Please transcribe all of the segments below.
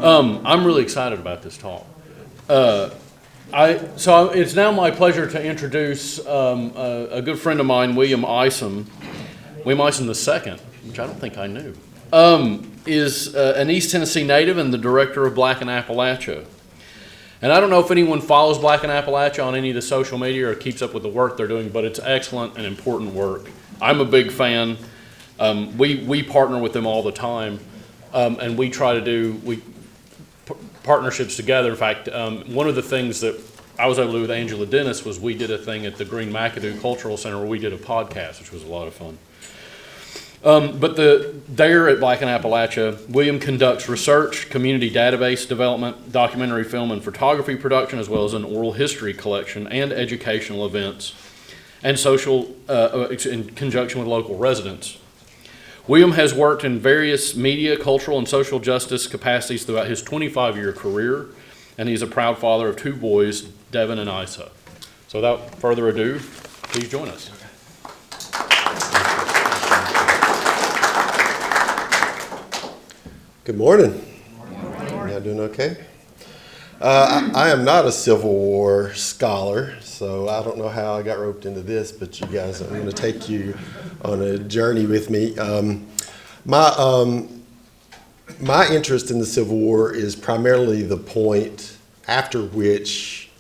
I'm really excited about this talk. It's now my pleasure to introduce a good friend of mine, William Isom II, which I don't think I knew, is an East Tennessee native and the director of Black in Appalachia. And I don't know if anyone follows Black in Appalachia on any of the social media or keeps up with the work they're doing, but it's excellent and important work. I'm a big fan. We partner with them all the time, and we try to do partnerships together. In fact, one of the things that I was able to do with Angela Dennis was we did a thing at the Green McAdoo Cultural Center where we did a podcast, which was a lot of fun. But there at Black in Appalachia, William conducts research, community database development, documentary film and photography production, as well as an oral history collection and educational events, and social in conjunction with local residents. William has worked in various media, cultural, and social justice capacities throughout his 25-year career, and he's a proud father of 2 boys, Devin and Isa. So without further ado, please join us. Good morning. Y'all doing okay? I am not a Civil War scholar, so I don't know how I got roped into this, but you guys, I'm going to take you on a journey with me. My interest in the Civil War is primarily the point after which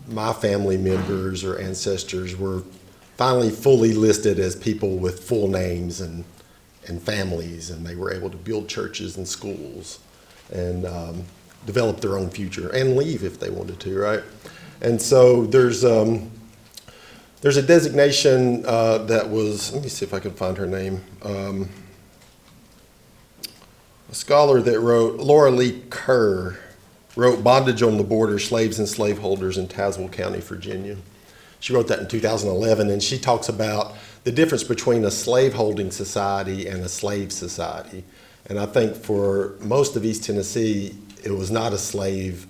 my family members or ancestors were finally fully listed as people with full names and families, and they were able to build churches and schools and develop their own future and leave if they wanted to, right? And so there's a designation that was, let me see if I can find her name, a scholar that wrote, Laura Lee Kerr, wrote Bondage on the Border, Slaves and Slaveholders in Tazewell County, Virginia. She wrote that in 2011, and she talks about the difference between a slaveholding society and a slave society. And I think for most of East Tennessee, it was not a slave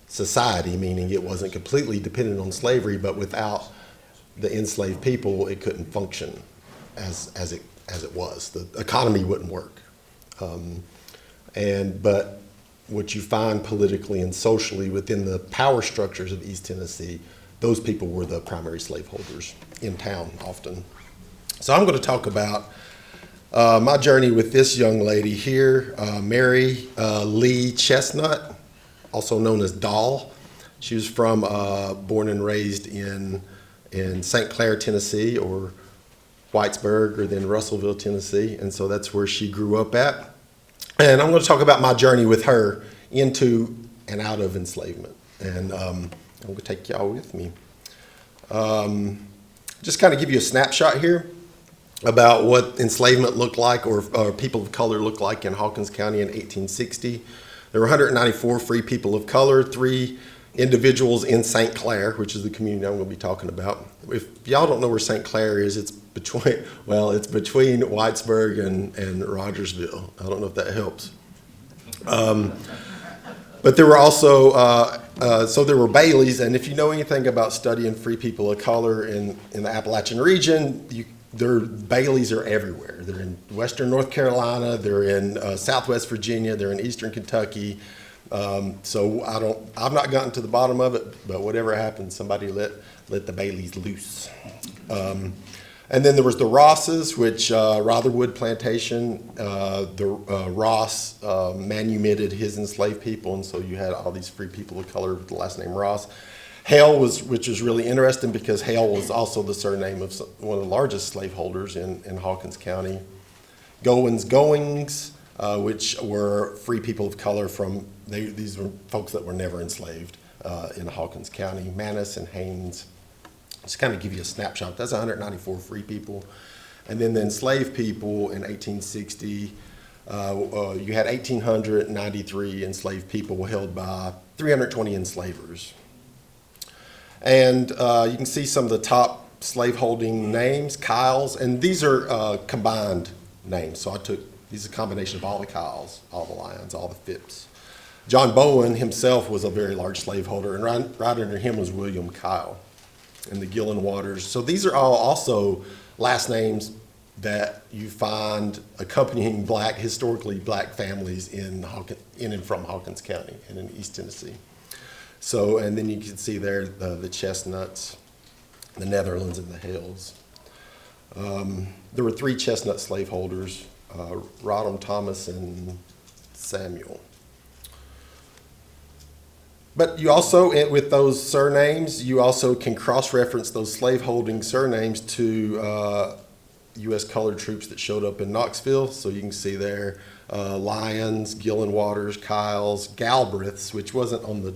society, meaning it wasn't completely dependent on slavery, but without the enslaved people, it couldn't function as it was. The economy wouldn't work. But what you find politically and socially within the power structures of East Tennessee, those people were the primary slaveholders in town often. So I'm going to talk about my journey with this young lady here, Mary Lee Chesnutt, also known as Doll. She was born and raised in St. Clair, Tennessee, or Whitesburg, or then Russellville, Tennessee, and so that's where she grew up at. And I'm going to talk about my journey with her into and out of enslavement, and I'm going to take y'all with me. Just kind of give you a snapshot here about what enslavement looked like, or people of color looked like in Hawkins County in 1860. There were 194 free people of color, 3 individuals in St. Clair, which is the community I'm going to be talking about. If y'all don't know where St. Clair is, it's between Whitesburg and Rogersville. I don't know if that helps. But there were also, there were Baileys, and if you know anything about studying free people of color in the Appalachian region, their Baileys are everywhere. They're in western North Carolina, they're in southwest Virginia, they're in eastern Kentucky. So I've not gotten to the bottom of it, but whatever happened, somebody let the Baileys loose. And then there was the Rosses, which Rotherwood Plantation, Ross manumitted his enslaved people, and so you had all these free people of color with the last name Ross. Hale which was really interesting because Hale was also the surname of one of the largest slaveholders in Hawkins County. Goings, which were free people of color these were folks that were never enslaved in Hawkins County. Manus and Haynes. Just kind of give you a snapshot. That's 194 free people. And then the enslaved people in 1860, you had 1,893 enslaved people held by 320 enslavers. And you can see some of the top slaveholding names, Kyles, and these are combined names. So these are a combination of all the Kyles, all the Lyons, all the Phipps. John Bowen himself was a very large slaveholder, and right under him was William Kyle and the Gillen Waters. So these are all also last names that you find accompanying historically black families in and from Hawkins County and in East Tennessee. So, and then you can see there the Chesnutts, the Netherlands, and the Hales. There were 3 Chestnut slaveholders, Rodham, Thomas, and Samuel. But you also, with those surnames, you also can cross-reference those slaveholding surnames to U.S. colored troops that showed up in Knoxville. So you can see there Lyons, Gillen Waters, Kyles, Galbraiths, which wasn't on the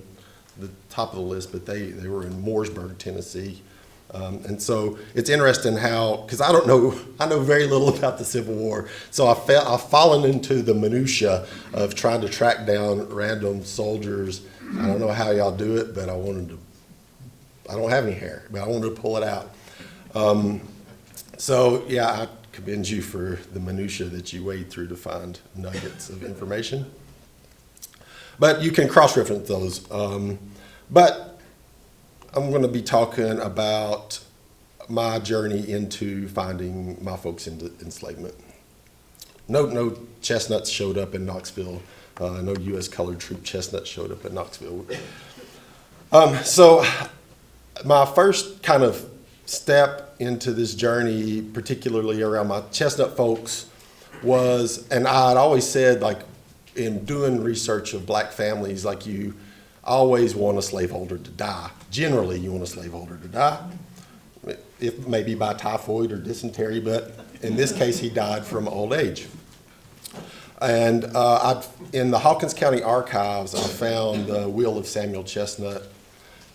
top of the list, but they were in Mooresburg, Tennessee. And so it's interesting how, because I know very little about the Civil War, so I've fallen into the minutia of trying to track down random soldiers. I don't know how y'all do it, but I don't have any hair, but I wanted to pull it out. So yeah, I commend you for the minutia that you wade through to find nuggets of information. But you can cross-reference those. But I'm going to be talking about my journey into finding my folks into enslavement. No Chesnutts showed up in Knoxville. No U.S. colored troop Chesnutts showed up in Knoxville. So my first kind of step into this journey, particularly around my Chestnut folks, was, and I had always said, like, in doing research of black families, like, you always want a slaveholder to die. Generally, you want a slaveholder to die, if maybe by typhoid or dysentery, but in this case, he died from old age. And in the Hawkins County archives, I found the will of Samuel Chesnutt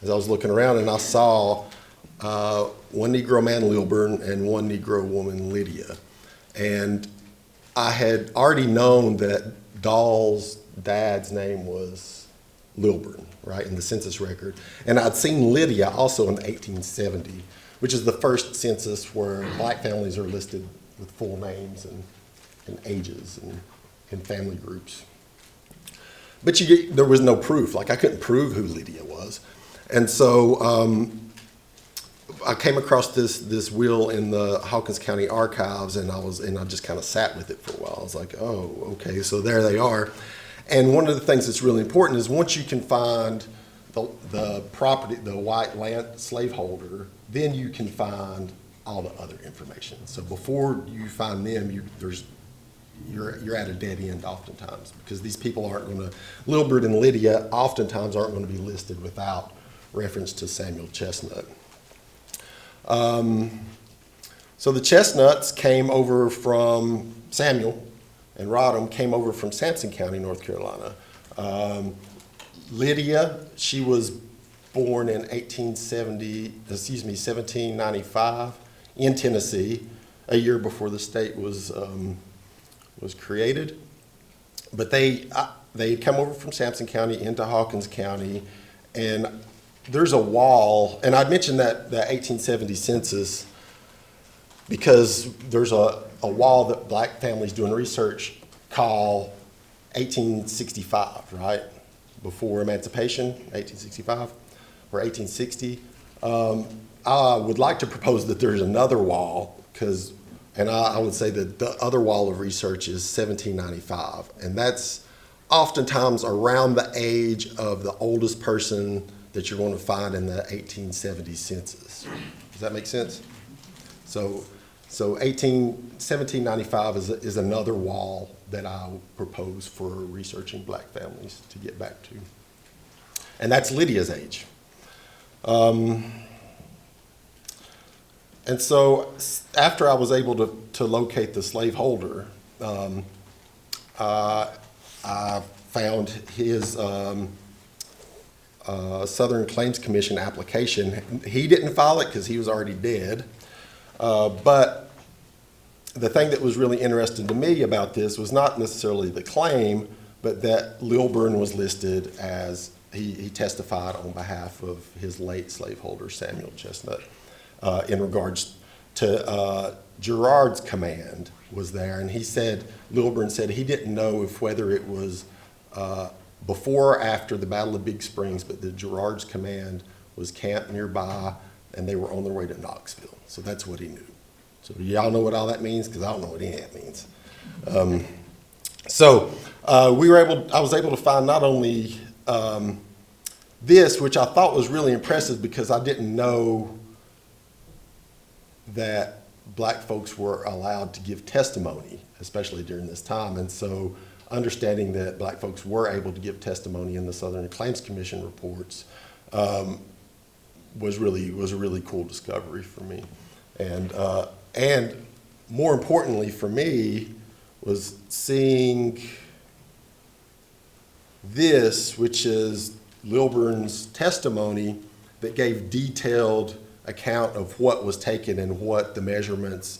as I was looking around, and I saw one Negro man, Lilburn, and one Negro woman, Lydia. And I had already known that Dahl's dad's name was Lilburn, right, in the census record. And I'd seen Lydia also in 1870, which is the first census where black families are listed with full names and ages and family groups. But there was no proof. Like, I couldn't prove who Lydia was. And so I came across this will in the Hawkins County archives, and I just kind of sat with it for a while. I was like, oh, okay, so there they are. And one of the things that's really important is once you can find the property, the white land slaveholder, then you can find all the other information. So before you find them, you're at a dead end oftentimes, because these people aren't going to, Lilbert and Lydia oftentimes aren't going to be listed without reference to Samuel Chesnutt. So the Chesnutts came over from Samuel, and Rodham came over from Sampson County, North Carolina. Lydia, she was born in 1795 in Tennessee, a year before the state was created. But they come over from Sampson County into Hawkins County, and there's a wall, and I mentioned that the 1870 census because there's a wall that black families doing research call 1865, right? Before emancipation, 1865 or 1860. I would like to propose that there's another wall, and I would say that the other wall of research is 1795, and that's oftentimes around the age of the oldest person that you're going to find in the 1870 census. Does that make sense? So 1795 is another wall that I propose for researching black families to get back to. And that's Lydia's age. And so after I was able to locate the slaveholder, I found his Southern Claims Commission application. He didn't file it because he was already dead. But the thing that was really interesting to me about this was not necessarily the claim, but that Lilburn was listed as, he testified on behalf of his late slaveholder, Samuel Chesnutt, in regards to Gerard's command was there. And he said, Lilburn said he didn't know whether it was before or after the Battle of Big Springs, but the Gerard's command was camped nearby and they were on their way to Knoxville. So that's what he knew. So do y'all know what all that means? Because I don't know what any of that means. I was able to find not only this, which I thought was really impressive because I didn't know that black folks were allowed to give testimony, especially during this time. And so understanding that black folks were able to give testimony in the Southern Claims Commission reports was a really cool discovery for me. And more importantly for me was seeing this, which is Lilburn's testimony that gave detailed account of what was taken and what the measurements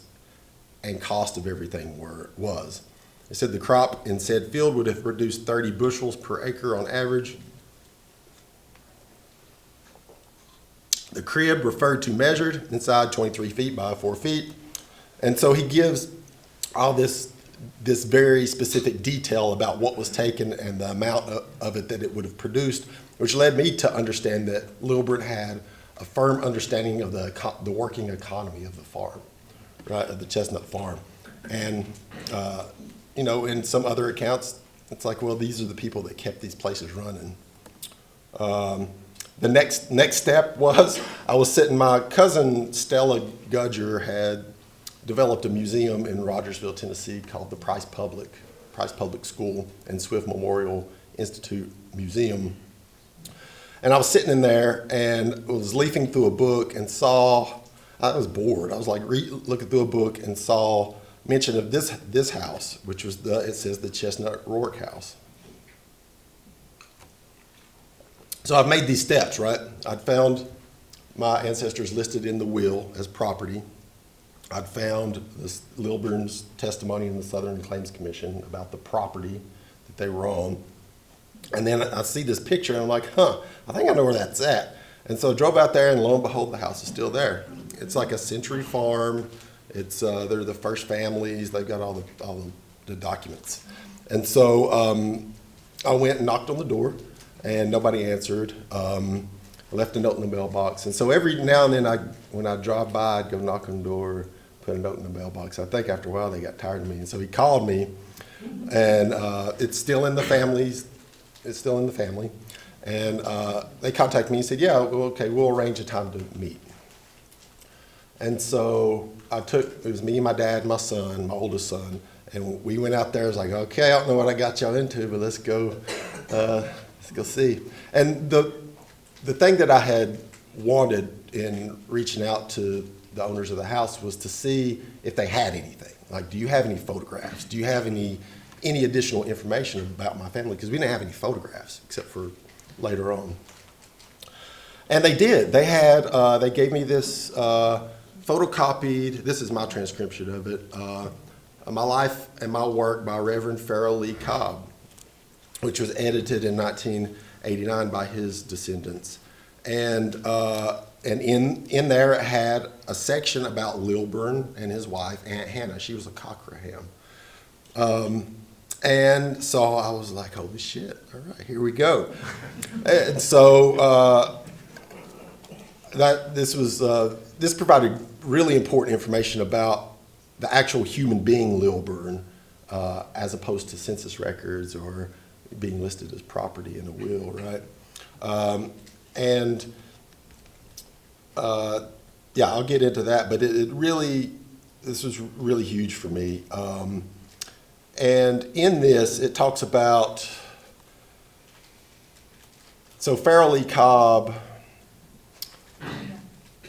and cost of everything was. It said the crop in said field would have produced 30 bushels per acre on average. The crib referred to measured inside 23 feet by 4 feet. And so he gives all this very specific detail about what was taken and the amount of it that it would have produced, which led me to understand that Lilburn had a firm understanding of the working economy of the farm, right, of the Chesnutt farm. And, in some other accounts, it's like, well, these are the people that kept these places running. The next step was my cousin Stella Gudger had developed a museum in Rogersville, Tennessee called the Price Public School and Swift Memorial Institute Museum. And I was sitting in there and was leafing through a book and I was bored. I was like looking through a book and saw mention of this house, which was it says the Chesnutt Rourke House. So I've made these steps, right? I'd found my ancestors listed in the will as property. I'd found Lilburn's testimony in the Southern Claims Commission about the property that they were on. And then I see this picture and I'm like, I think I know where that's at. And so I drove out there and lo and behold, the house is still there. It's like a century farm. It's they're the first families. They've got all the documents. And so I went and knocked on the door and nobody answered. I left a note in the mailbox. And so every now and then when I drive by, I'd go knock on the door, put a note in the mailbox. I think after a while they got tired of me. And so he called me and it's still in the family. And they contacted me and said, yeah, well, okay, we'll arrange a time to meet. And so it was me, my dad, my son, my oldest son, and we went out there. I was like, okay, I don't know what I got y'all into, but let's go see. And the thing that I had wanted in reaching out to the owners of the house was to see if they had anything. Like, do you have any photographs? Do you have any additional information about my family? Because we didn't have any photographs except for later on. And they did. They gave me this photocopied, this is my transcription of it, My Life and My Work by Reverend Farrell Lee Cobb, which was edited in 1989 by his descendants. And in there it had a section about Lilburn and his wife, Aunt Hannah. She was a Cockerham. And so I was like, holy shit, all right, here we go. And so this provided really important information about the actual human being Lilburn, as opposed to census records or being listed as property in a will, right? Yeah, I'll get into that, but this was really huge for me. And in this, it talks about, so Farrell Lee Cobb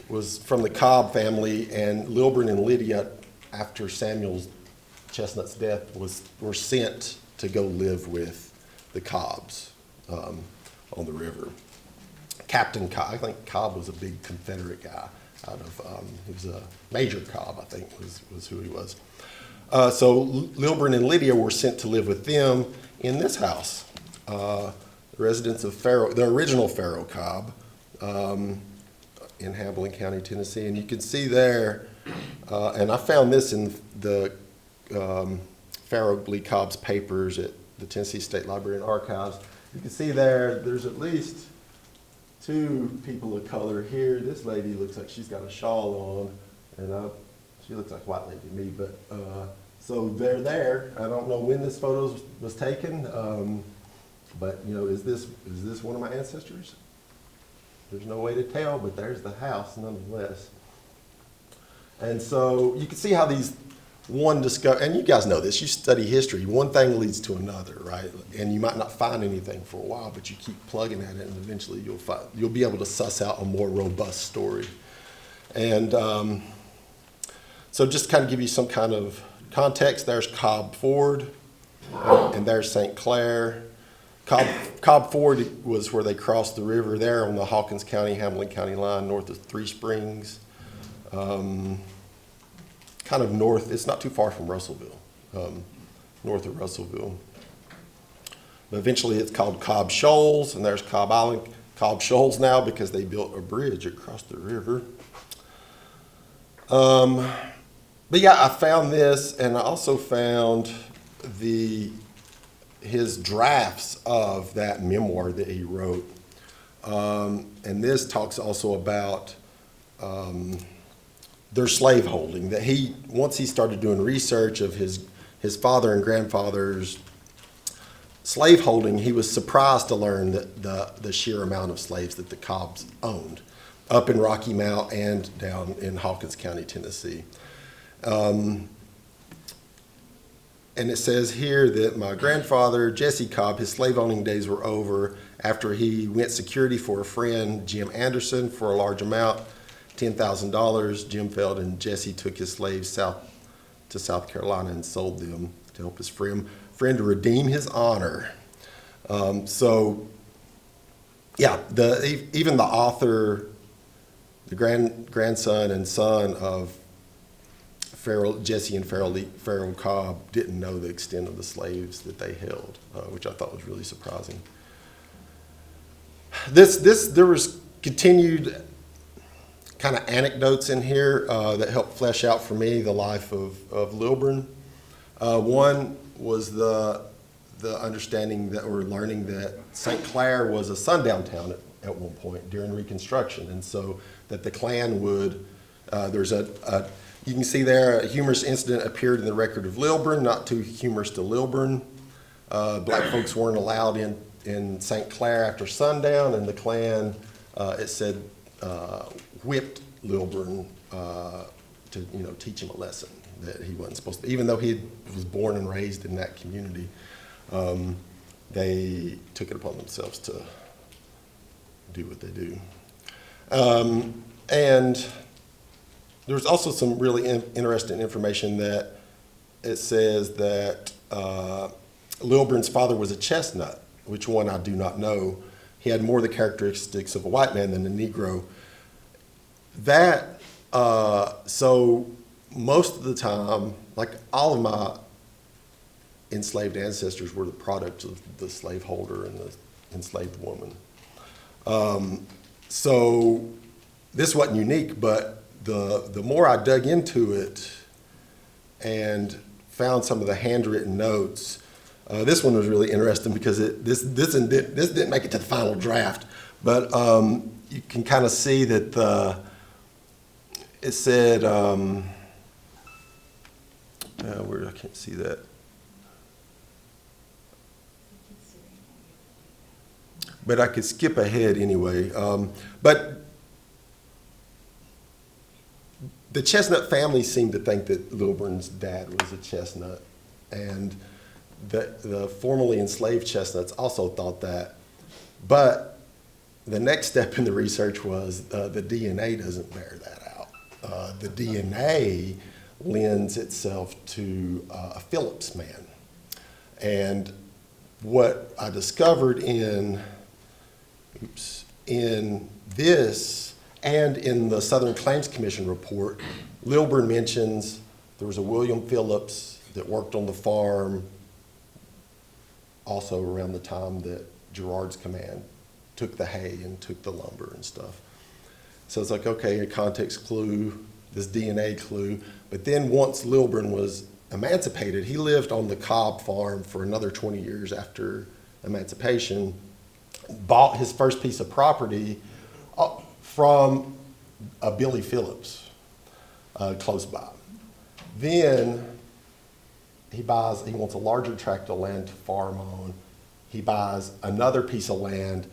was from the Cobb family, and Lilburn and Lydia, after Samuel Chesnutt's death, were sent to go live with the Cobbs on the river. Captain Cobb, I think Cobb was a big Confederate guy he was a Major Cobb, I think was who he was. So Lilburn and Lydia were sent to live with them in this house, the residence of the original Farrell Cobb, in Hamlin County, Tennessee. And you can see there, and I found this in the Farrell Lee Cobb's papers at the Tennessee State Library and Archives. You can see there's at least 2 people of color here. This lady looks like she's got a shawl on, and She looks like a white lady to me, but so they're there. I don't know when this photo was taken, but you know, is this one of my ancestors? There's no way to tell, but there's the house nonetheless. And so you can see how these and you guys know this, you study history, one thing leads to another, right? And you might not find anything for a while, but you keep plugging at it and eventually you'll be able to suss out a more robust story. And so just to kind of give you some kind of context, there's Cobb Ford and there's St. Clair. Cobb Ford was where they crossed the river there on the Hawkins County, Hamilton County line north of Three Springs. Kind of north, it's not too far from Russellville, north of Russellville. But eventually it's called Cobb Shoals, and there's Cobb Island, Cobb Shoals now because they built a bridge across the river. But yeah, I found this, and I also found his drafts of that memoir that he wrote. And this talks also about their slaveholding, that once he started doing research of his father and grandfather's slaveholding, he was surprised to learn that the sheer amount of slaves that the Cobbs owned up in Rocky Mount and down in Hawkins County, Tennessee. And it says here that my grandfather, Jesse Cobb, his slave owning days were over after he went security for a friend, Jim Anderson, for a large amount, $10,000. Jim failed, and Jesse took his slaves south to South Carolina and sold them to help his friend to redeem his honor. So, yeah, even the author, the grandson and son of Jesse and Pharaoh Cobb didn't know the extent of the slaves that they held, which I thought was really surprising. There was continued kind of anecdotes in here that helped flesh out for me the life of Lilburn. One was the understanding that we're learning that St. Clair was a sundown town at one point during Reconstruction, and so that the Klan would, you can see there a humorous incident appeared in the record of Lilburn, not too humorous to Lilburn. Black folks weren't allowed in St. Clair after sundown, and the Klan, it said, whipped Lilburn to teach him a lesson that he wasn't supposed to, even though he was born and raised in that community. They took it upon themselves to do what they do. And there's also some really interesting information that it says that Lilburn's father was a Chesnutt, which one I do not know. He had more of the characteristics of a white man than a Negro. So most of the time, like all of my enslaved ancestors were the product of the slaveholder and the enslaved woman. So this wasn't unique, but the more I dug into it and found some of the handwritten notes, this one was really interesting because this didn't make it to the final draft, but you can kind of see that it said, where I can't see that. But I could skip ahead anyway. But the Chesnutt family seemed to think that Lilburn's dad was a Chesnutt, and the formerly enslaved Chesnutts also thought that. But the next step in the research was the DNA doesn't bear that out. The DNA lends itself to a Phillips man. And what I discovered in this and in the Southern Claims Commission report, Lilburn mentions there was a William Phillips that worked on the farm also around the time that Girard's command took the hay and took the lumber and stuff. So it's like, okay, a context clue, this DNA clue. But then once Lilburn was emancipated, he lived on the Cobb farm for another 20 years after emancipation, bought his first piece of property from a Billy Phillips close by. Then he wants a larger tract of land to farm on. He buys another piece of land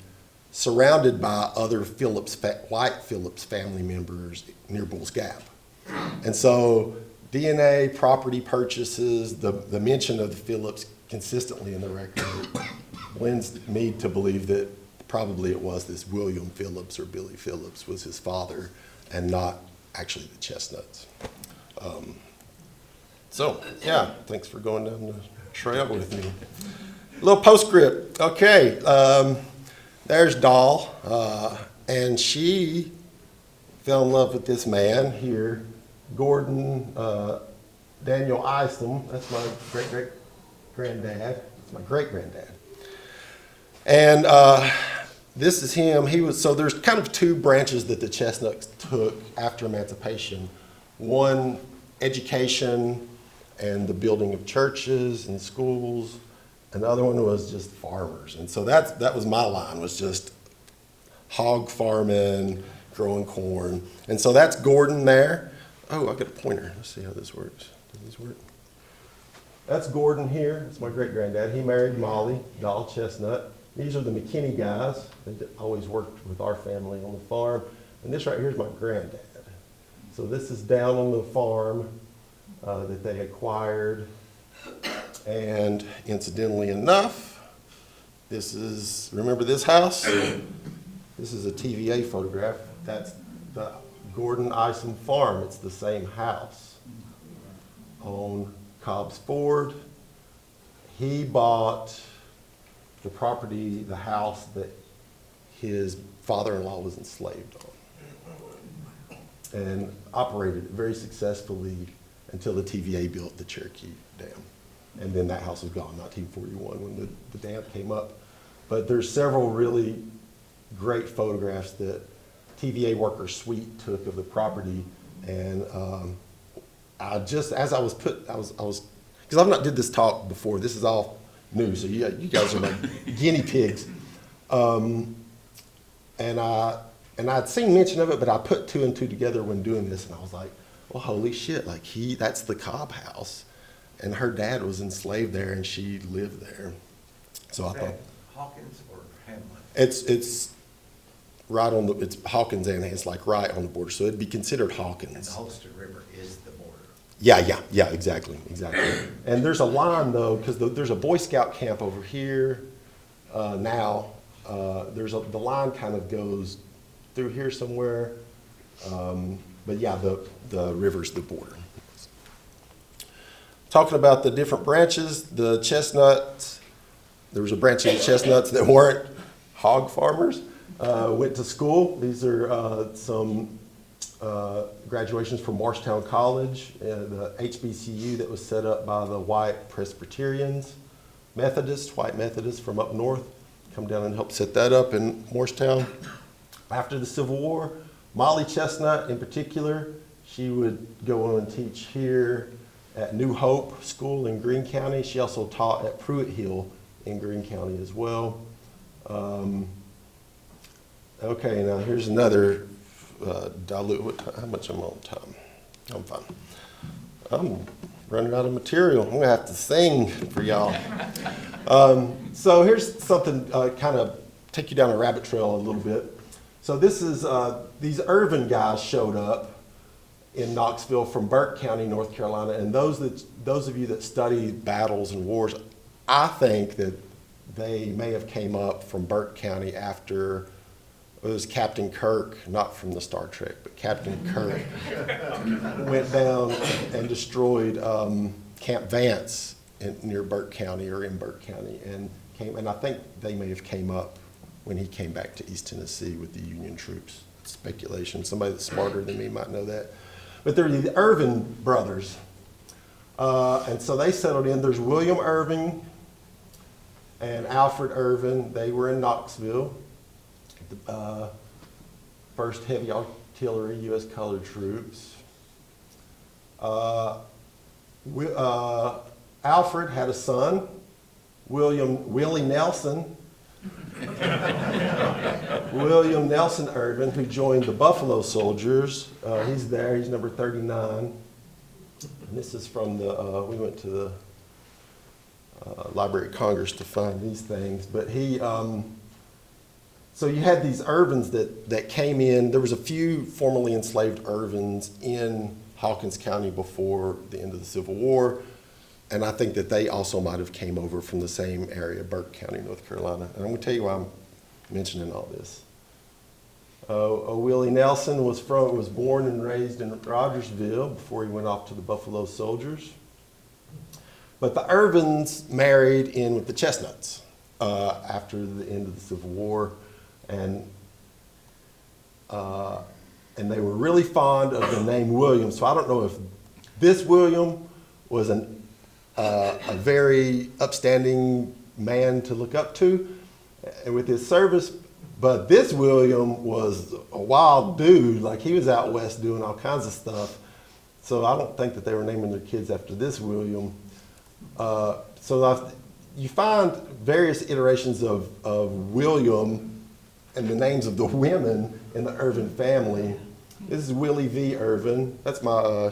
surrounded by other white Phillips family members near Bulls Gap. And so DNA, property purchases, the mention of the Phillips consistently in the record lends me to believe that probably it was this William Phillips or Billy Phillips was his father and not actually the Chesnutts. So, yeah, thanks for going down the trail with me. A little postscript. Okay, there's Doll, and she fell in love with this man here, Gordon Daniel Isom. That's my great-great-granddad. That's my great-granddad. And this is him. So there's kind of two branches that the Chesnutts took after emancipation. One, education and the building of churches and schools. Another one was just farmers. And so that was my line, was just hog farming, growing corn. And so that's Gordon there. Oh, I got a pointer. Let's see how this works. Does this work? That's Gordon here. That's my great-granddad. He married Molly, Doll Chesnutt. These are the McKinney guys. They always worked with our family on the farm. And this right here is my granddad. So this is down on the farm that they acquired. And incidentally enough, remember this house? This is a TVA photograph. That's the Gordon Isom farm. It's the same house on Cobb's Ford. He bought the property, the house that his father-in-law was enslaved on, and operated it very successfully until the TVA built the Cherokee Dam. And then that house was gone, 1941, when the dam came up. But there's several really great photographs that TVA worker Sweet took of the property. And because I've not did this talk before, this is all new, so you guys are my guinea pigs. And I'd seen mention of it, but I put two and two together when doing this, and I was like, well, holy shit, like that's the Cobb house. And her dad was enslaved there, and she lived there. So I thought Hawkins or Hamlin? It's right on it's Hawkins, and it's like right on the border, so it'd be considered Hawkins. And the Holston River is the border. Yeah, exactly. And there's a line though, because there's a Boy Scout camp over here now. The line kind of goes through here somewhere, but yeah, the river's the border. Talking about the different branches, the Chesnutts, there was a branch of the Chesnutts that weren't hog farmers, went to school. These are some graduations from Morristown College, the HBCU that was set up by the white Presbyterians, white Methodists from up north, come down and help set that up in Morristown. After the Civil War, Molly Chesnutt in particular, she would go on and teach here at New Hope School in Greene County. She also taught at Pruitt Hill in Greene County as well. Okay, now here's another dilute. How much am I on time? I'm fine. I'm running out of material. I'm gonna have to sing for y'all. So here's something kind of take you down a rabbit trail a little bit. So this is these Irvin guys showed up in Knoxville from Burke County, North Carolina, and those of you that study battles and wars, I think that they may have came up from Burke County after it was Captain Kirk, not from the Star Trek, but Captain Kirk went down and destroyed Camp Vance near Burke County or in Burke County, and I think they may have came up when he came back to East Tennessee with the Union troops. Speculation. Somebody that's smarter than me might know that. But they're the Irvin brothers. And so they settled in. There's William Irving and Alfred Irvin. They were in Knoxville. First heavy artillery, U.S. colored troops. Alfred had a son, Willie Nelson. William Nelson Irvin, who joined the Buffalo Soldiers. He's there, he's number 39. And this is from the, we went to the Library of Congress to find these things, but he, so you had these Irvins that came in. There was a few formerly enslaved Irvins in Hawkins County before the end of the Civil War, and I think that they also might have came over from the same area, Burke County, North Carolina. And I'm going to tell you why I'm mentioning all this. Willie Nelson was born and raised in Rogersville before he went off to the Buffalo Soldiers. But the Irvins married in with the Chesnutts after the end of the Civil War, and they were really fond of the name William. So I don't know if this William was a very upstanding man to look up to with his service, but this William was a wild dude. Like, he was out west doing all kinds of stuff. So I don't think that they were naming their kids after this William. You find various iterations of William and the names of the women in the Irvin family. This is Willie V. Irvin. That's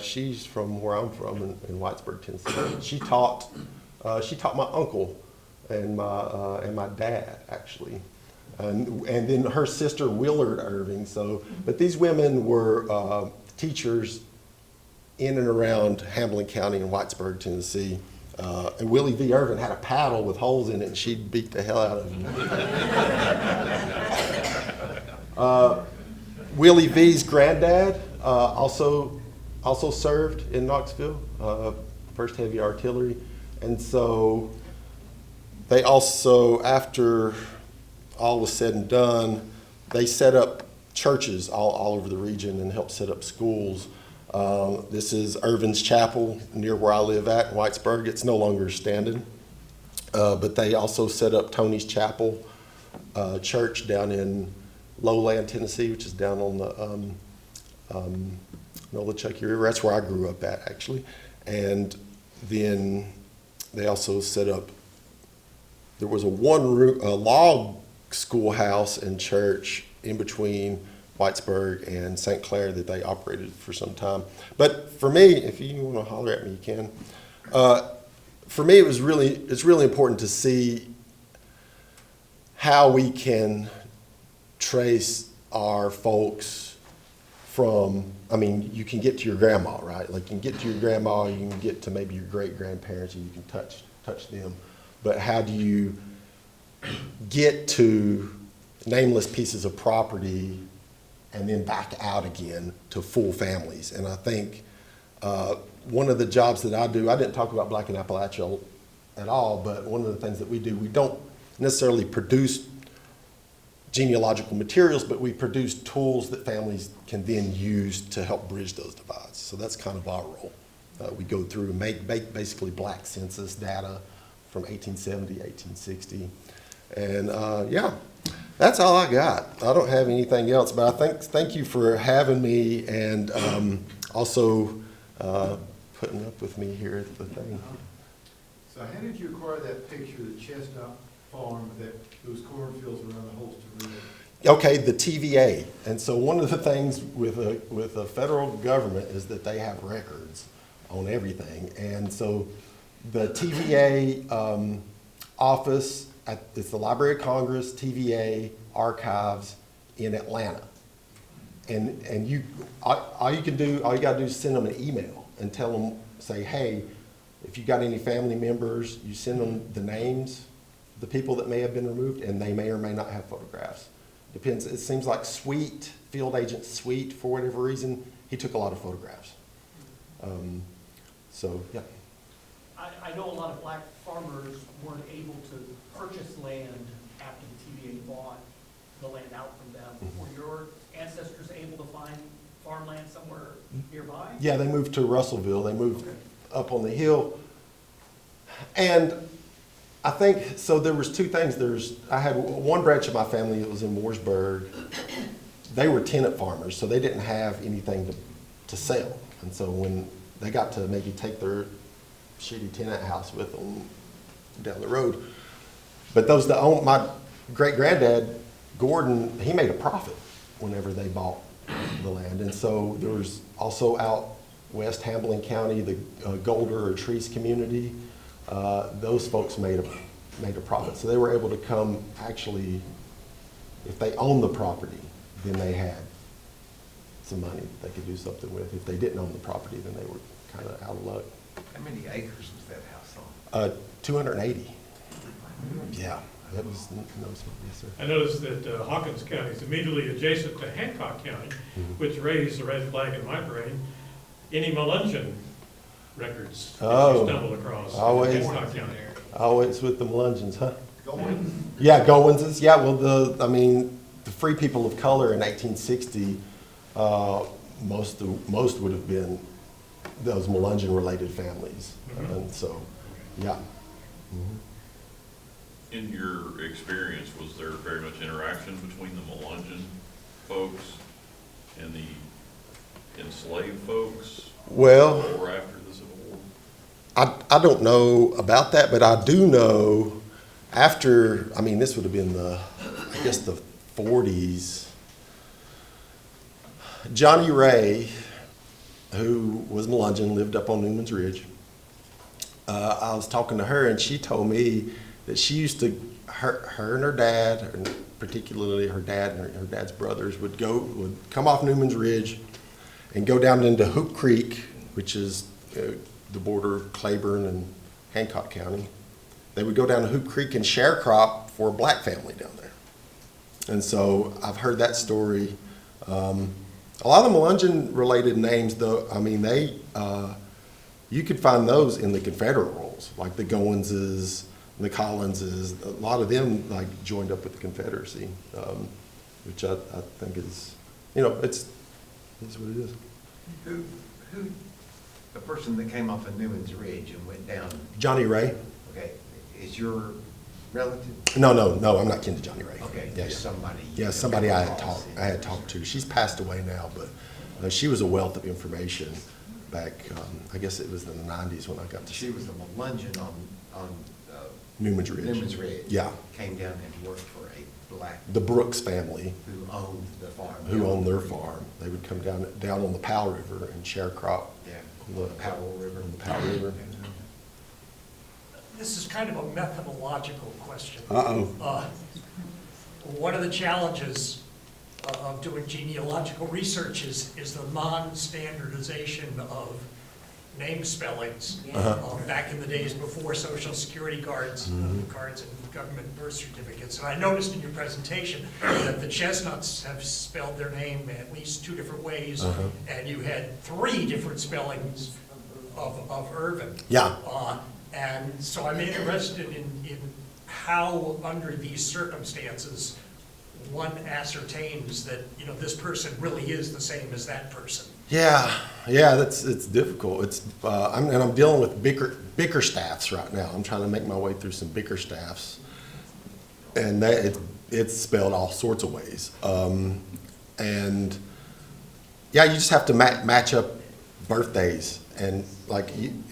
she's from where I'm from in Whitesburg, Tennessee. She taught my uncle and my dad, actually. And then her sister, Willard Irving. But these women were teachers in and around Hamlin County in Whitesburg, Tennessee. And Willie V. Irvin had a paddle with holes in it, and she'd beat the hell out of him. Willie V.'s granddad also served in Knoxville, 1st Heavy Artillery. And so they also, after all was said and done, they set up churches all over the region and helped set up schools. This is Irvin's Chapel near where I live at in Whitesburg. It's no longer standing. But they also set up Tony's Chapel Church down in Lowland, Tennessee, which is down on the Nolechucky River. That's where I grew up at, actually. And then they also set up, there was a log schoolhouse and church in between Whitesburg and St. Clair that they operated for some time. But for me, if you want to holler at me, you can. For me, it's really important to see how we can trace our folks from, you can get to your grandma, right? Like, you can get to your grandma, you can get to maybe your great-grandparents, and you can touch them. But how do you get to nameless pieces of property and then back out again to full families? And I think one of the jobs that I do, I didn't talk about Black in Appalachia at all, but one of the things that we do, we don't necessarily produce genealogical materials, but we produce tools that families can then use to help bridge those divides. So that's kind of our role. We go through and make basically Black census data from 1870, 1860. And yeah, that's all I got. I don't have anything else, but thank you for having me, and also putting up with me here at the thing. So how did you acquire that picture of the Chestnut farm, those cornfields around the Holston River? Okay, the TVA. And so one of the things with the federal government is that they have records on everything. And so the TVA office, it's the Library of Congress, TVA archives in Atlanta. And all you gotta do is send them an email and tell them, say, hey, if you got any family members, you send them the names, the people that may have been removed, and they may or may not have photographs. Depends. It seems like Field Agent Sweet, for whatever reason, he took a lot of photographs. So, yeah. I know a lot of Black farmers weren't able to purchase land after the TVA bought the land out from them. Were your ancestors able to find farmland somewhere nearby? Yeah, they moved to Russellville. They moved up on the hill. And I think, so there was two things. I had one branch of my family that was in Mooresburg. They were tenant farmers, so they didn't have anything to sell. And so when they got to maybe take their shitty tenant house with them down the road. But my great-granddad, Gordon, he made a profit whenever they bought the land. And so there was also out West Hamilton County, the Golder or Trees community, those folks made a profit. So they were able to come actually, if they owned the property, then they had some money they could do something with. If they didn't own the property, then they were kind of out of luck. How many acres was that house on? 280. Yeah, that was noticeable, yes, sir. I noticed that Hawkins County is immediately adjacent to Hancock County, which raised the red flag in my brain. Any Melungeon records that Oh, you stumble across in always. Hancock County? Always with the Melungeons, huh? Going, Yeah, Goinses. Yeah, well, the free people of color in 1860, most would have been those Melungeon-related families, and so, yeah. In your experience, was there very much interaction between the Melungeon folks and the enslaved folks Well, before or after the Civil War? I don't know about that, but I do know after, this would have been the 40s. Johnny Ray, who was Melungeon, lived up on Newman's Ridge. I was talking to her, and she told me that she used to, her and her dad, and particularly her dad and her dad's brothers, would come off Newman's Ridge and go down into Hoop Creek, which is the border of Claiborne and Hancock County. They would go down to Hoop Creek and sharecrop for a black family down there. And so I've heard that story. A lot of the Melungeon-related names, though, you could find those in the Confederate rolls, like the Goinses, the Collinses. A lot of them joined up with the Confederacy, which I think is, it's what it is. Who, the person that came off of Newman's Ridge and went down, Johnny Ray? okay, is your relative? No, I'm not kin to Johnny Ray. Okay, Yeah, just yeah. somebody. Yeah, somebody I had talked to. She's passed away now, but she was a wealth of information back, I guess it was in the 90s when I got to She was a Melungeon on Newman's Ridge. Newman's Ridge. Yeah. Came down and worked for a black The Brooks family, who owned the farm. who owned their farm. They would come down on the Powell River and sharecrop Yeah, on the Powell River. on the Powell River. This is kind of a methodological question. Uh-oh. One of the challenges of doing genealogical research is the non-standardization of name spellings. Back in the days before social security cards and government birth certificates. And I noticed in your presentation that the Chesnutts have spelled their name at least 2 different ways, and you had 3 different spellings of Irvin. Yeah. And so I'm interested in how, under these circumstances, one ascertains that, this person really is the same as that person. Yeah, it's difficult. I'm dealing with Bickerstaffs right now. I'm trying to make my way through some Bickerstaffs, and it's spelled all sorts of ways. And yeah, you just have to match up birthdays, and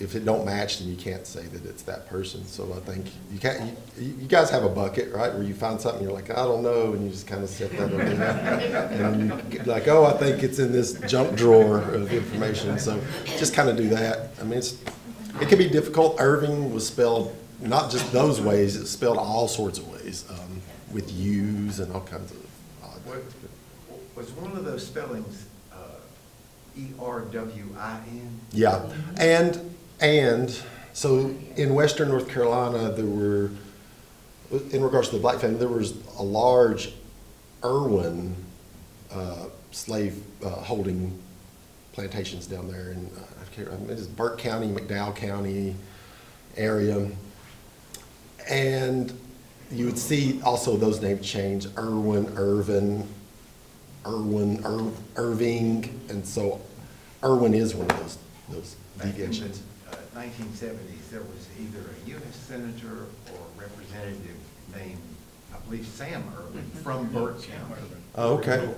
if it don't match, then you can't say that it's that person. So I think you guys have a bucket, right, where you find something, you're like, I don't know, and you just kind of set that over there, and you're like, oh, I think it's in this junk drawer of information. So just kind of do that. It can be difficult. Irving was spelled not just those ways; it's spelled all sorts of ways, with U's and all kinds of odd. Was one of those spellings E-R-W-I-N? Yeah, and so in Western North Carolina, there were, in regards to the black family, there was a large Irwin slave holding plantations down there in it's Burke County, McDowell County area, and you would see also those names change: Irwin, Irvin, Irving, and so Irwin is one of those Back in the deviations. 1970s, there was either a U.S. senator or representative named, I believe, Sam Irwin from Burke County. Oh, okay.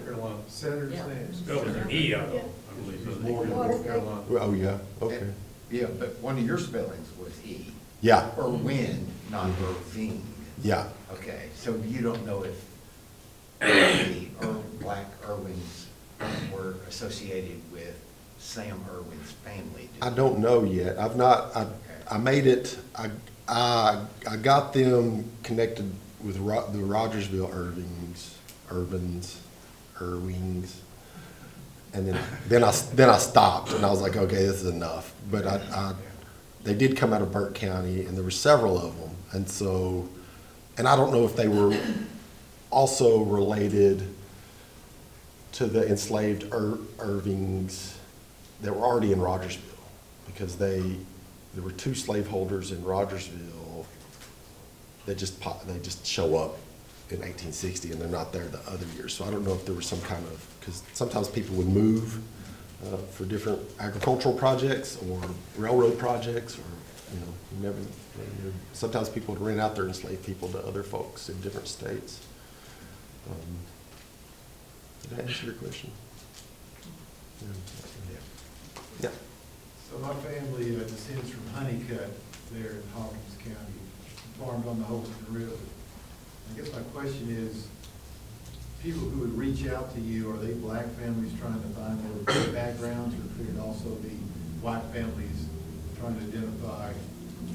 Senator's name. Spelled with an E, I believe. He was born in North Carolina. Oh, yeah, okay. Yeah, but one of your spellings was E. Yeah, Irwin, not Irving. yeah. Okay, so you don't know if the black Irwins were associated with Sam Irwin's family do? I don't know yet. I've not, I made it, I got them connected with the Rogersville Irwings. And then I stopped and I was like, okay, this is enough. But they did come out of Burke County and there were several of them. And so, and I don't know if they were also related to the enslaved Irvings that were already in Rogersville, because there were 2 slaveholders in Rogersville that just show up in 1860 and they're not there the other years. So I don't know if there was some kind of, because sometimes people would move for different agricultural projects or railroad projects, or you never. Sometimes people would rent out their enslaved people to other folks in different states. Did I answer your question? Yeah. So my family descends from Honeycutt there in Hawkins County, farmed on the Holston River. I guess my question is, people who would reach out to you, are they black families trying to find their backgrounds, or could it also be white families trying to identify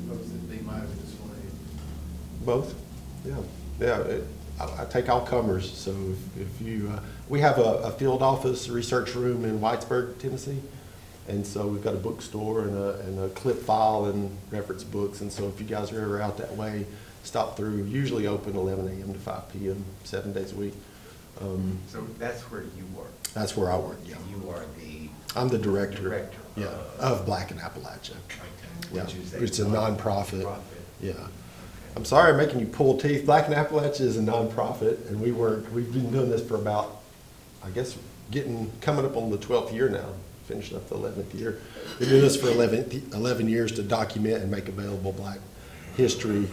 folks that they might have enslaved? Both. Yeah. Yeah. I take all comers. So if you, we have a field office research room in Whitesburg, Tennessee. And so we've got a bookstore and a clip file and reference books. And so if you guys are ever out that way, stop through. Usually open 11 a.m. to 5 p.m., 7 days a week. So that's where you work? That's where I work, yeah. And you are the? I'm the director. Director. Yeah, of Black in Appalachia. Okay. Yeah, Which is it's a nonprofit. Profit. Yeah. I'm sorry I'm making you pull teeth. Black in Appalachia is a nonprofit, and we've been doing this for about, I guess, coming up on the 12th year now, finishing up the 11th year. We've been doing this for 11 years to document and make available Black history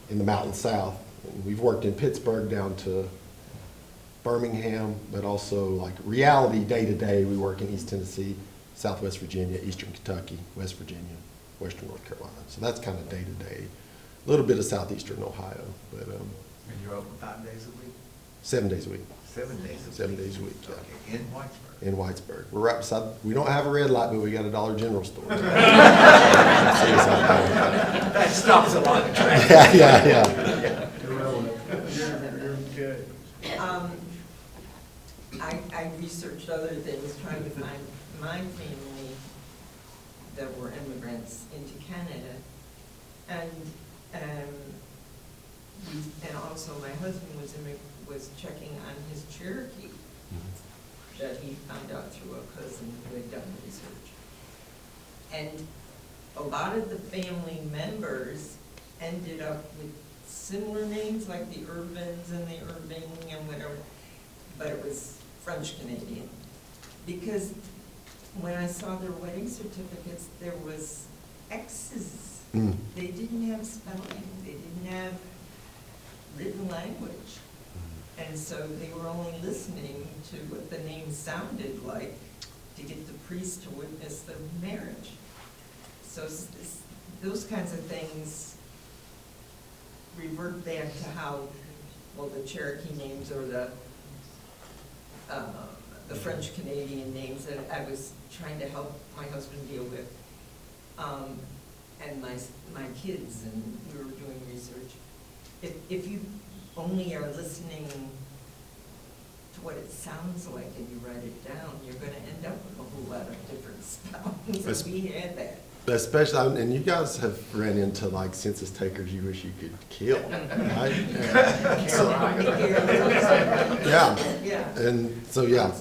in the Mountain South. And we've worked in Pittsburgh down to Birmingham, but also like reality day to day. We work in East Tennessee, Southwest Virginia, Eastern Kentucky, West Virginia, Western North Carolina. So that's kind of day to day. A little bit of Southeastern Ohio, but And you're open 5 days a week? 7 days a week. 7 days a week? 7 days a week, yeah. Okay, in Whitesburg? In Whitesburg. We're right beside, we don't have a red light, but we got a Dollar General store. That stops a lot of traffic. Yeah. You're good. I researched other things, trying to find my family that were immigrants into Canada. And also my husband was checking on his Cherokee that he found out through a cousin who had done research. And a lot of the family members ended up with similar names, like the Urbans and the Irving and whatever, but it was French Canadian. Because when I saw their wedding certificates, there was X's. They didn't have spelling, they didn't have written language. And so they were only listening to what the name sounded like to get the priest to witness the marriage. So those kinds of things revert back to how, well, the Cherokee names or the French Canadian names that I was trying to help my husband deal with. And my kids, and we were doing research. If you only are listening to what it sounds like and you write it down, you're going to end up with a whole lot of different spellings, and we had that. Especially, and you guys have ran into like census takers you wish you could kill, right? Yeah. Yeah. And so, yeah,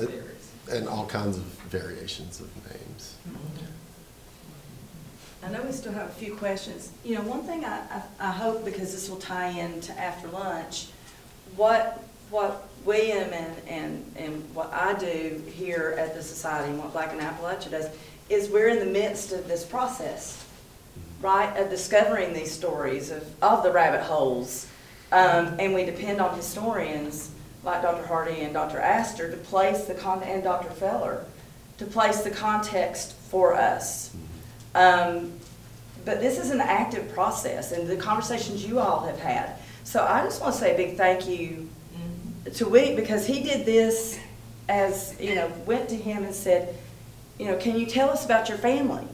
and all kinds of variations of names. I know we still have a few questions. You know, one thing I hope, because this will tie into after lunch, what William and what I do here at the Society and what Black in Appalachia does is we're in the midst of this process, right, of discovering these stories of the rabbit holes. And we depend on historians like Dr. Hardy and Dr. Astor to place the and Dr. Feller to place the context for us. But this is an active process, and the conversations you all have had. So I just want to say a big thank you to Wick, because he did this as, went to him and said, you know, can you tell us about your family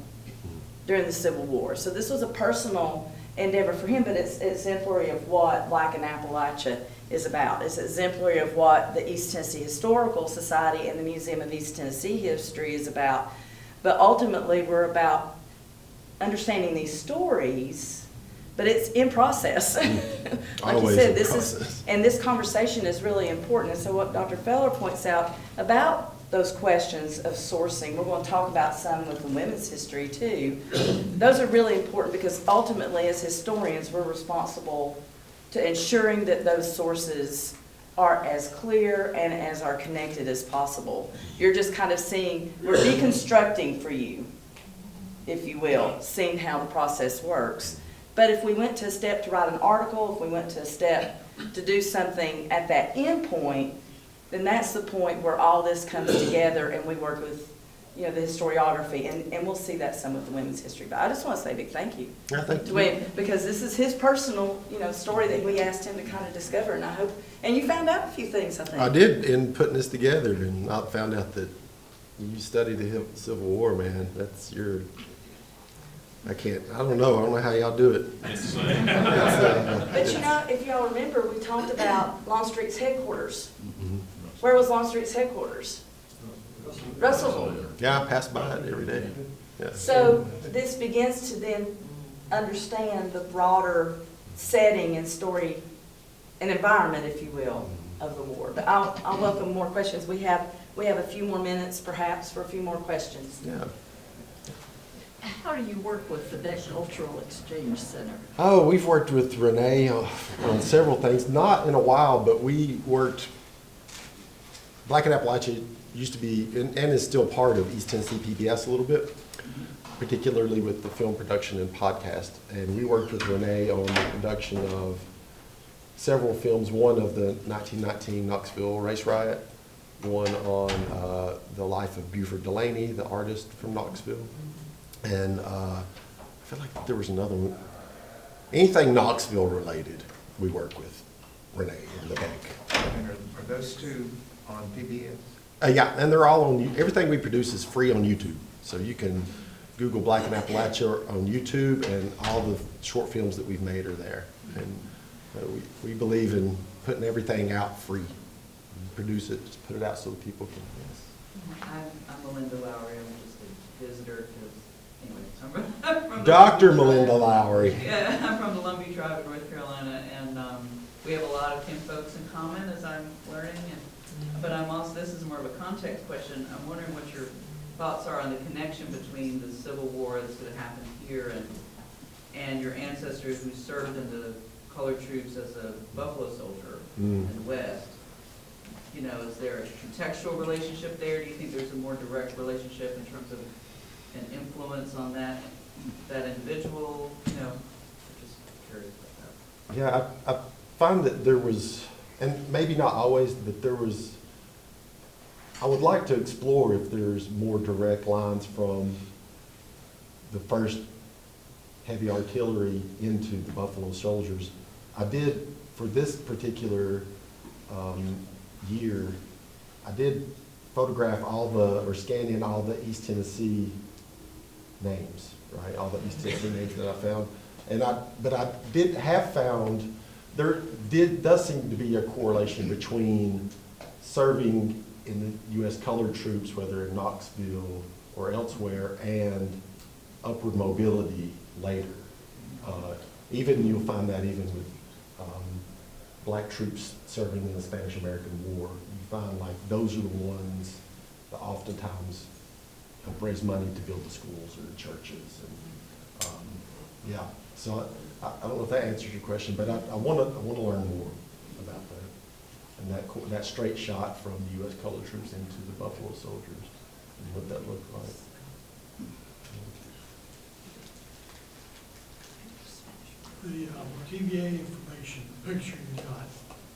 during the Civil War? So this was a personal endeavor for him, but it's exemplary of what Black in Appalachia is about. It's exemplary of what the East Tennessee Historical Society and the Museum of East Tennessee History is about. But ultimately, we're about understanding these stories, but it's in process. Like you Always said, in this process. and this conversation is really important. And so what Dr. Feller points out about those questions of sourcing, we're going to talk about some with the women's history too. Those are really important because ultimately as historians, we're responsible to ensuring that those sources are as clear and as are connected as possible. You're just kind of seeing, we're deconstructing for you, if you will, seeing how the process works. But if we went to a step to write an article, if we went to a step to do something at that end point, then that's the point where all this comes together and we work with, you know, the historiography, and we'll see that some with the women's history. But I just want to say a big thank you Yeah, thank to you. William, because this is his personal, you know, story that we asked him to kind of discover, and I hope, and you found out a few things, I think. I did in putting this together, and I found out that you study the Civil War, man. That's your, I don't know how y'all do it. But you know, if y'all remember, we talked about Longstreet's headquarters. Where was Longstreet's headquarters? Russellville. Yeah, I pass by it every day. Yeah. So this begins to then understand the broader setting and story and environment, if you will, of the war. But I'll welcome more questions. We have a few more minutes, perhaps, for a few more questions. Yeah. How do you work with the Cultural Exchange Center? Oh, we've worked with Renee on several things. Not in a while, but we worked. Black in Appalachia used to be, and is still part of East Tennessee PBS a little bit, particularly with the film production and podcast. And we worked with Renee on the production of several films, one of the 1919 Knoxville race riot, one on the life of Buford Delaney, the artist from Knoxville. And I feel like there was another one. Anything Knoxville related, we work with Renee in the bank. And are those two on PBS? Yeah, and they're all on, everything we produce is free on YouTube. So you can Google Black in Appalachia on YouTube, and all the short films that we've made are there. And we believe in putting everything out free. Produce it, just put it out so that people can, yes. I'm Melinda Lowry. I'm just a visitor because, anyway, I'm from Dr. Melinda Lowry. Yeah, I'm from the Lumbee Tribe of North Carolina, and we have a lot of kinfolks in common, as I'm learning. But I'm also, this is more of a context question. I'm wondering what your thoughts are on the connection between the Civil War that's going to happen here and your ancestors who served in the colored troops as a Buffalo soldier in the West. You know, is there a contextual relationship there? Do you think there's a more direct relationship in terms of an influence on that individual? You know, I'm just curious about that. Yeah, I find that there was, and maybe not always, but there was, I would like to explore if there's more direct lines from the first heavy artillery into the Buffalo soldiers. I did, for this particular year, I did photograph or scan in all the East Tennessee names, right? All the East Tennessee names that I found. But I did have found, does seem to be a correlation between serving in the U.S. colored troops, whether in Knoxville or elsewhere, and upward mobility later. Even you'll find that even with black troops serving in the Spanish-American War. You find like those are the ones that oftentimes help raise money to build the schools or the churches. And yeah, so I don't know if that answers your question, but I want to learn more about that and that straight shot from the U.S. colored troops into the Buffalo soldiers and what that looked like. The TVA information picture you got,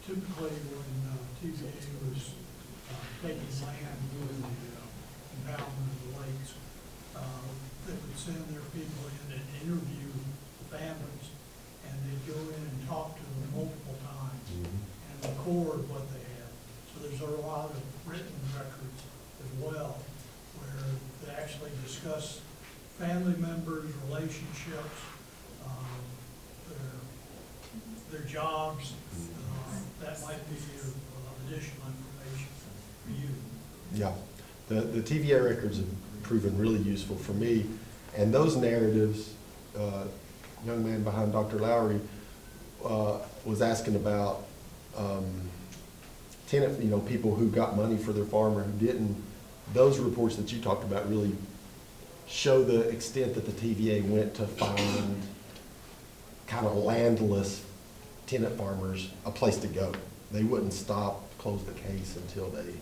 typically when TVA was taking land during the empowerment of the lakes, they would send their people in and interview the families, and they'd go in and talk to them multiple times and record what they had. So there's a lot of written records as well, where the actual family members, relationships, their jobs, that might be additional information for you. Yeah, the TVA records have proven really useful for me, and those narratives, young man behind Dr. Lowry was asking about tenant, people who got money for their farm or who didn't. Those reports that you talked about really show the extent that the TVA went to find kind of landless tenant farmers a place to go. They wouldn't close the case until they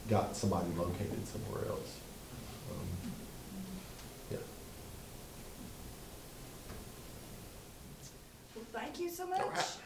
got somebody located somewhere else. Yeah. Well, thank you so much. All right.